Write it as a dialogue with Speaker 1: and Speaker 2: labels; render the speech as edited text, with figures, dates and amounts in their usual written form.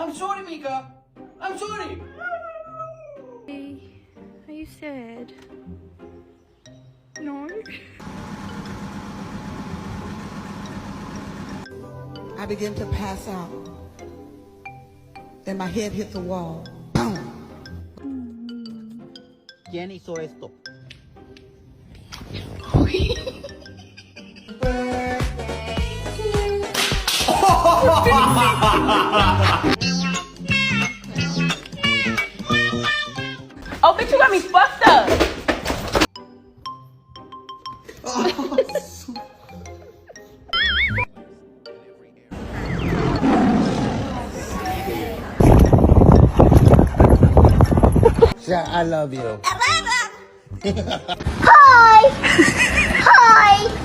Speaker 1: I'm sorry, Mika. I'm sorry.
Speaker 2: Hey, are you sad? No.
Speaker 3: I began to pass out. Then my head hit the wall. Boom.
Speaker 4: ¿Quién hizo esto?
Speaker 2: Oh, bitch, you got me fucked up.
Speaker 4: Yeah, I love you.
Speaker 5: Hi! Hi!